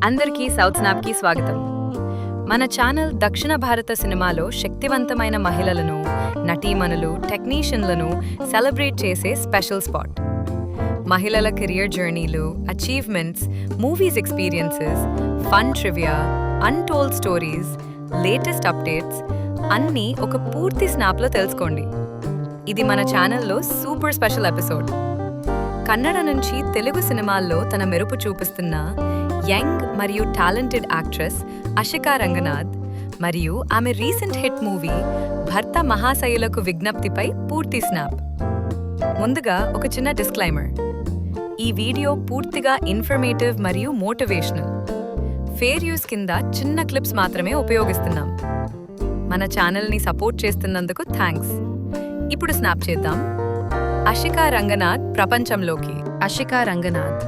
అందరికీ సౌత్ స్నాప్కి స్వాగతం. మన ఛానల్ దక్షిణ భారత సినిమాలో శక్తివంతమైన మహిళలను, నటీమణులు, టెక్నీషియన్లను సెలబ్రేట్ చేసే స్పెషల్ స్పాట్. మహిళల కెరియర్ జర్నీలు, achievements, movies experiences, fun trivia, untold stories, latest updates అన్నీ ఒక పూర్తి స్నాప్లో తెలుసుకోండి. ఇది మన ఛానల్లో సూపర్ స్పెషల్ ఎపిసోడ్. కన్నడ నుంచి తెలుగు సినిమాల్లో తన మెరుపు చూపిస్తున్న యంగ్ మరియు టాలెంటెడ్ యాక్ట్రెస్ అషికా రంగనాథ్ మరియు ఆమె రీసెంట్ హిట్ మూవీ భర్త మహాశయులకు విజ్ఞప్తిపై పూర్తి స్నాప్. ముందుగా ఒక చిన్న డిస్క్లైమర్. ఈ వీడియో పూర్తిగా ఇన్ఫర్మేటివ్ మరియు మోటివేషనల్. ఫేర్ యూస్ కింద చిన్న క్లిప్స్ మాత్రమే ఉపయోగిస్తున్నాం. మన ఛానల్ని సపోర్ట్ చేస్తున్నందుకు థ్యాంక్స్. ఇప్పుడు స్నాప్ చేద్దాం. అషికా రంగనాథ్ ప్రపంచంలోకి. అషికా రంగనాథ్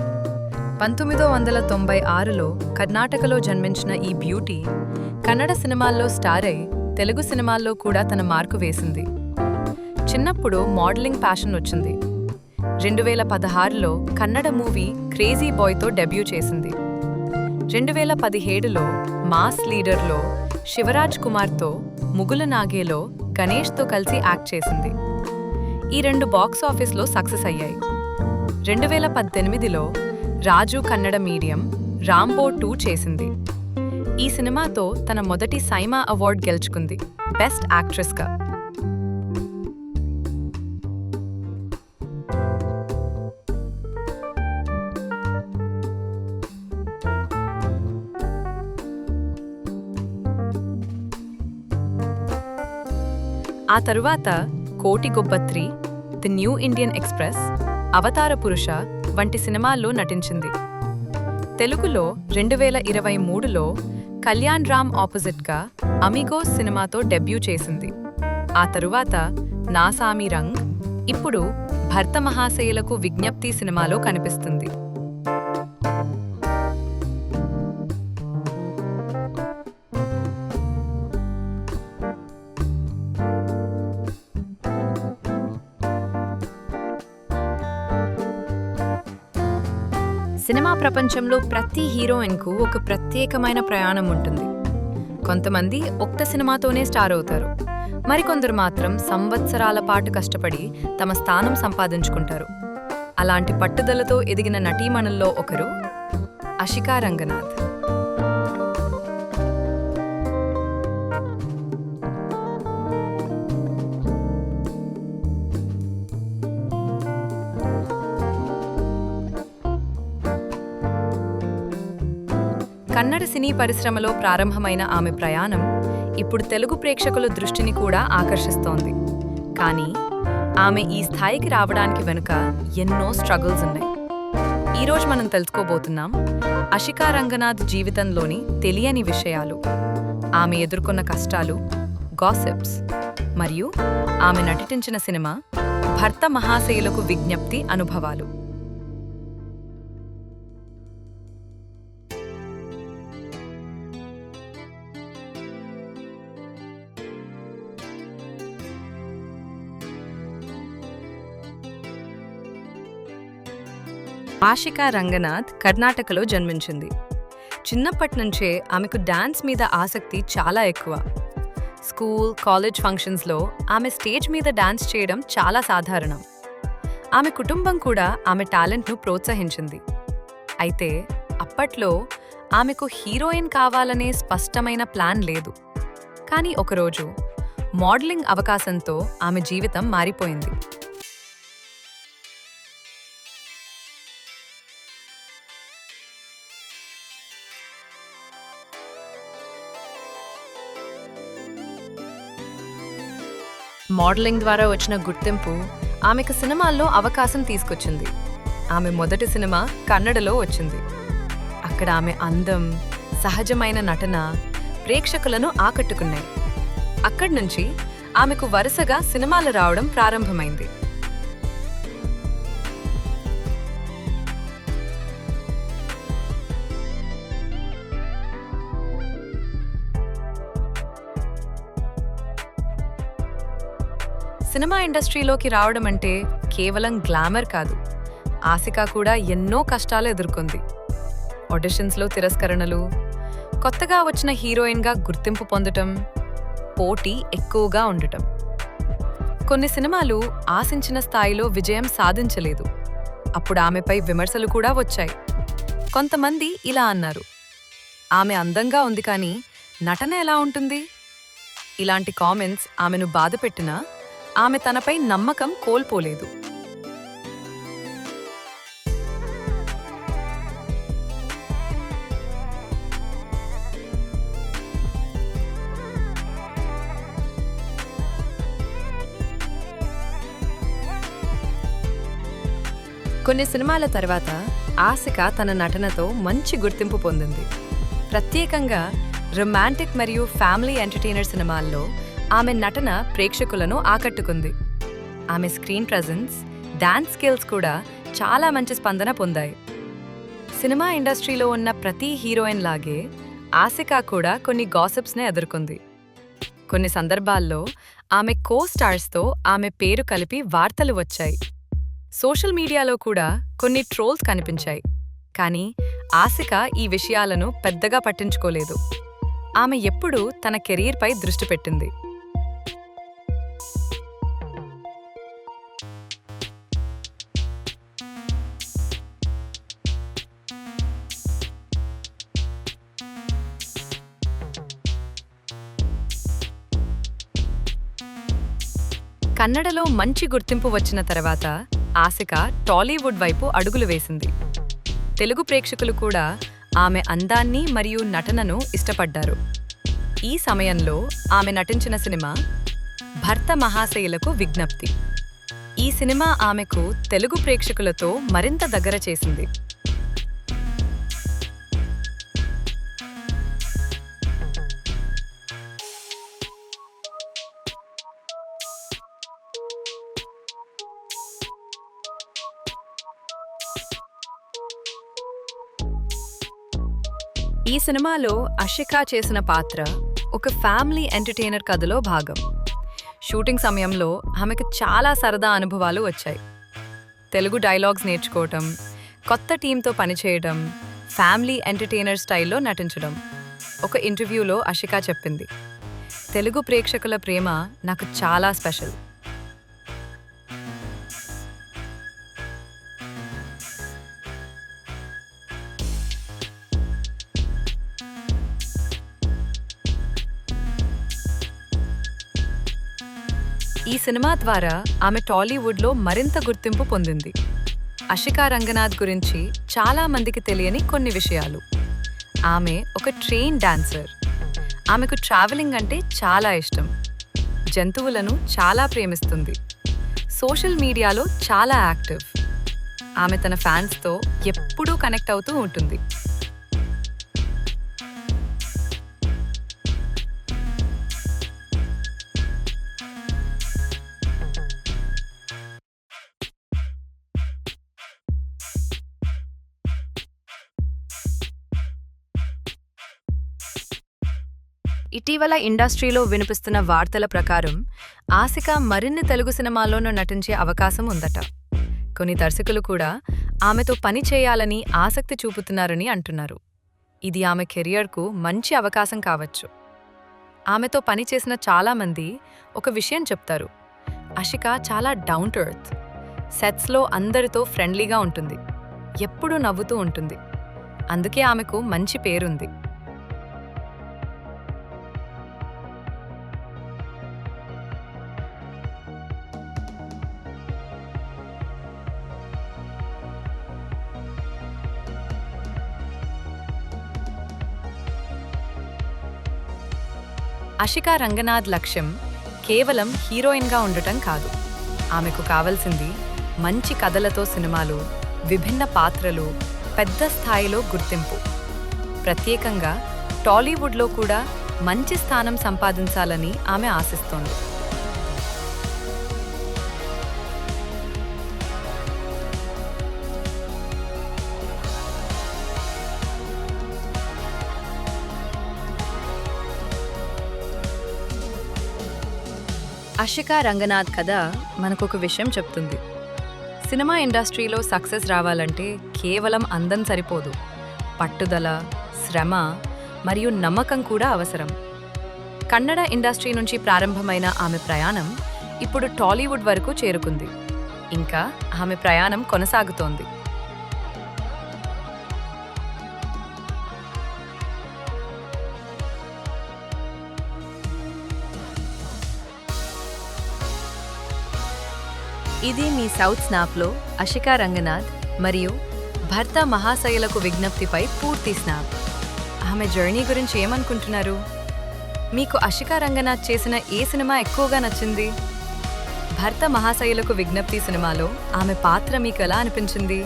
1996లో కర్ణాటకలో జన్మించిన ఈ బ్యూటీ కన్నడ సినిమాల్లో స్టార్ అయి తెలుగు సినిమాల్లో కూడా తన మార్కు వేసింది. చిన్నప్పుడు మోడలింగ్ ప్యాషన్ వచ్చింది. 2016లో కన్నడ మూవీ క్రేజీ బాయ్తో డెబ్యూ చేసింది. 2017లో మాస్ లీడర్లో శివరాజ్ కుమార్తో, ముగుల నాగేలో గణేష్తో కలిసి యాక్ట్ చేసింది. ఈ రెండు బాక్స్ ఆఫీస్లో సక్సెస్ అయ్యాయి. 2018లో రాజు కన్నడ మీడియం రాంబో 2 చేసింది. ఈ సినిమాతో తన మొదటి సైమా అవార్డు గెలుచుకుంది, బెస్ట్ యాక్ట్రెస్గా. ఆ తరువాత కోటి గొబ్బత్రి, ది న్యూ ఇండియన్ ఎక్స్ప్రెస్, అవతార పురుష వంటి సినిమాల్లో నటించింది. తెలుగులో 2023లో కళ్యాణ్ రామ్ ఆపోజిట్గా అమిగోస్ సినిమాతో డెబ్యూ చేసింది. ఆ తరువాత నాసామి రంగ్, ఇప్పుడు భర్త మహాశయులకు విజ్ఞప్తి సినిమాలో కనిపిస్తుంది. సినిమా ప్రపంచంలో ప్రతి హీరోయిన్కు ఒక ప్రత్యేకమైన ప్రయాణం ఉంటుంది. కొంతమంది ఒక్క సినిమాతోనే స్టార్ అవుతారు. మరికొందరు మాత్రం సంవత్సరాల పాటు కష్టపడి తమ స్థానం సంపాదించుకుంటారు. అలాంటి పట్టుదలతో ఎదిగిన నటీమణుల్లో ఒకరు అషికా రంగనాథ్. కన్నడ సినీ పరిశ్రమలో ప్రారంభమైన ఆమె ప్రయాణం ఇప్పుడు తెలుగు ప్రేక్షకుల దృష్టిని కూడా ఆకర్షిస్తోంది. కానీ ఆమె ఈ స్థాయికి రావడానికి వెనుక ఎన్నో స్ట్రగుల్స్ ఉన్నాయి. ఈరోజు మనం తెలుసుకోబోతున్నాం అషికా రంగనాథ్ జీవితంలోని తెలియని విషయాలు, ఆమె ఎదుర్కొన్న కష్టాలు, గాసిప్స్ మరియు ఆమె నటించిన సినిమా భర్త మహాశయులకు విజ్ఞప్తి అనుభవాలు. అషికా రంగనాథ్ కర్ణాటకలో జన్మించింది. చిన్నప్పటి నుంచే ఆమెకు డాన్స్ మీద ఆసక్తి చాలా ఎక్కువ. స్కూల్, కాలేజ్ ఫంక్షన్స్లో ఆమె స్టేజ్ మీద డాన్స్ చేయడం చాలా సాధారణం. ఆమె కుటుంబం కూడా ఆమె టాలెంట్ను ప్రోత్సహించింది. అయితే అప్పట్లో ఆమెకు హీరోయిన్ కావాలనే స్పష్టమైన ప్లాన్ లేదు. కానీ ఒకరోజు మోడలింగ్ అవకాశంతో ఆమె జీవితం మారిపోయింది. మోడలింగ్ ద్వారా వచ్చిన గుర్తింపు ఆమెకు సినిమాల్లో అవకాశం తీసుకొచ్చింది. ఆమె మొదటి సినిమా కన్నడలో వచ్చింది. అక్కడ ఆమె అందం, సహజమైన నటన ప్రేక్షకులను ఆకట్టుకున్నాయి. అక్కడి నుంచి ఆమెకు వరుసగా సినిమాలు రావడం ప్రారంభమైంది. సినిమా ఇండస్ట్రీలోకి రావడం అంటే కేవలం గ్లామర్ కాదు. ఆసికా కూడా ఎన్నో కష్టాలు ఎదుర్కొంది. ఆడిషన్స్లో తిరస్కరణలు, కొత్తగా వచ్చిన హీరోయిన్గా గుర్తింపు పొందటం, పోటీ ఎక్కువగా ఉండటం. కొన్ని సినిమాలు ఆశించిన స్థాయిలో విజయం సాధించలేదు. అప్పుడు ఆమెపై విమర్శలు కూడా వచ్చాయి. కొంతమంది ఇలా అన్నారు, ఆమె అందంగా ఉంది కానీ నటన ఎలా ఉంటుంది? ఇలాంటి కామెంట్స్ ఆమెను బాధపెట్టినా ఆమె తనపై నమ్మకం కోల్పోలేదు. కొన్ని సినిమాల తర్వాత ఆసిక తన నటనతో మంచి గుర్తింపు పొందింది. ప్రత్యేకంగా రొమాంటిక్ మరియు ఫ్యామిలీ ఎంటర్టైనర్ సినిమాల్లో ఆమె నటన ప్రేక్షకులను ఆకట్టుకుంది. ఆమె స్క్రీన్ ప్రెజెన్స్, డాన్స్ స్కిల్స్ కూడా చాలా మంచి స్పందన పొందాయి. సినిమా ఇండస్ట్రీలో ఉన్న ప్రతి హీరోయిన్ లాగే ఆసిక కూడా కొన్ని గాసిప్స్నే ఎదుర్కొంది. కొన్ని సందర్భాల్లో ఆమె కో స్టార్స్తో ఆమె పేరు కలిపి వార్తలు వచ్చాయి. సోషల్ మీడియాలో కూడా కొన్ని ట్రోల్స్ కనిపించాయి. కానీ ఆసిక ఈ విషయాలను పెద్దగా పట్టించుకోలేదు. ఆమె ఎప్పుడూ తన కెరీర్పై దృష్టి పెట్టింది. కన్నడలో మంచి గుర్తింపు వచ్చిన తర్వాత ఆసిక టాలీవుడ్ వైపు అడుగులు వేసింది. తెలుగు ప్రేక్షకులు కూడా ఆమె అందాన్ని మరియు నటనను ఇష్టపడ్డారు. ఈ సమయంలో ఆమె నటించిన సినిమా భర్త మహాశయులకు విజ్ఞప్తి. ఈ సినిమా ఆమెకు తెలుగు ప్రేక్షకులతో మరింత దగ్గర చేసింది. ఈ సినిమాలో ఆషిక చేసిన పాత్ర ఒక ఫ్యామిలీ ఎంటర్టైనర్ కథలో భాగం. షూటింగ్ సమయంలో ఆమెకు చాలా సరదా అనుభవాలు వచ్చాయి. తెలుగు డైలాగ్స్ నేర్చుకోవటం, కొత్త టీంతో పనిచేయడం, ఫ్యామిలీ ఎంటర్టైనర్ స్టైల్లో నటించడం. ఒక ఇంటర్వ్యూలో ఆషిక చెప్పింది, తెలుగు ప్రేక్షకుల ప్రేమ నాకు చాలా స్పెషల్. ఈ సినిమా ద్వారా ఆమె టాలీవుడ్లో మరింత గుర్తింపు పొందింది. ఆషికా రంగనాథ్ గురించి చాలా మందికి తెలియని కొన్ని విషయాలు. ఆమె ఒక ట్రైన్ డాన్సర్. ఆమెకు ట్రావెలింగ్ అంటే చాలా ఇష్టం. జంతువులను చాలా ప్రేమిస్తుంది. సోషల్ మీడియాలో చాలా యాక్టివ్. ఆమె తన ఫ్యాన్స్తో ఎప్పుడూ కనెక్ట్ అవుతూ ఉంటుంది. ఇటీవల ఇండస్ట్రీలో వినిపిస్తున్న వార్తల ప్రకారం ఆసిక మరిన్ని తెలుగు సినిమాల్లోనూ నటించే అవకాశం ఉందట. కొన్ని దర్శకులు కూడా ఆమెతో పని చేయాలని ఆసక్తి చూపుతున్నారని అంటున్నారు. ఇది ఆమె కెరియర్కు మంచి అవకాశం కావచ్చు. ఆమెతో పనిచేసిన చాలామంది ఒక విషయం చెప్తారు, ఆషిక చాలా డౌన్ టు ఎర్త్. సెట్స్లో అందరితో ఫ్రెండ్లీగా ఉంటుంది, ఎప్పుడూ నవ్వుతూ ఉంటుంది. అందుకే ఆమెకు మంచి పేరుంది. ఆషికా రంగనాథ్ లక్ష్యం కేవలం హీరోయిన్గా ఉండటం కాదు. ఆమెకు కావలసింది మంచి కథలతో సినిమాలు, విభిన్న పాత్రలు, పెద్ద స్థాయిలో గుర్తింపు. ప్రత్యేకంగా టాలీవుడ్లో కూడా మంచి స్థానం సంపాదించాలని ఆమె ఆశిస్తోంది. ఆషికా రంగనాథ్ కథ మనకొక విషయం చెప్తుంది. సినిమా ఇండస్ట్రీలో సక్సెస్ రావాలంటే కేవలం అందం సరిపోదు, పట్టుదల, శ్రమ మరియు నమ్మకం కూడా అవసరం. కన్నడ ఇండస్ట్రీ నుంచి ప్రారంభమైన ఆమె ప్రయాణం ఇప్పుడు టాలీవుడ్ వరకు చేరుకుంది. ఇంకా ఆమె ప్రయాణం కొనసాగుతోంది. ఇది మీ సౌత్ స్నాప్లో అషికా రంగనాథ్ మరియు భర్త మహాశయులకు విజ్ఞప్తిపై పూర్తి స్నాప్. ఆమె జర్నీ గురించి ఏమనుకుంటున్నారు? మీకు అషికా రంగనాథ్ చేసిన ఏ సినిమా ఎక్కువగా నచ్చింది? భర్త మహాశయులకు విజ్ఞప్తి సినిమాలో ఆమె పాత్ర మీకు ఎలా అనిపించింది?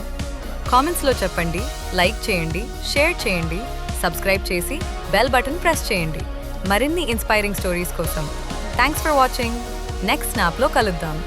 కామెంట్స్లో చెప్పండి. లైక్ చేయండి, షేర్ చేయండి, సబ్స్క్రైబ్ చేసి బెల్ బటన్ ప్రెస్ చేయండి మరిన్ని ఇన్స్పైరింగ్ స్టోరీస్ కోసం. Thanks for watching. నెక్స్ట్ స్నాప్లో కలుద్దాం.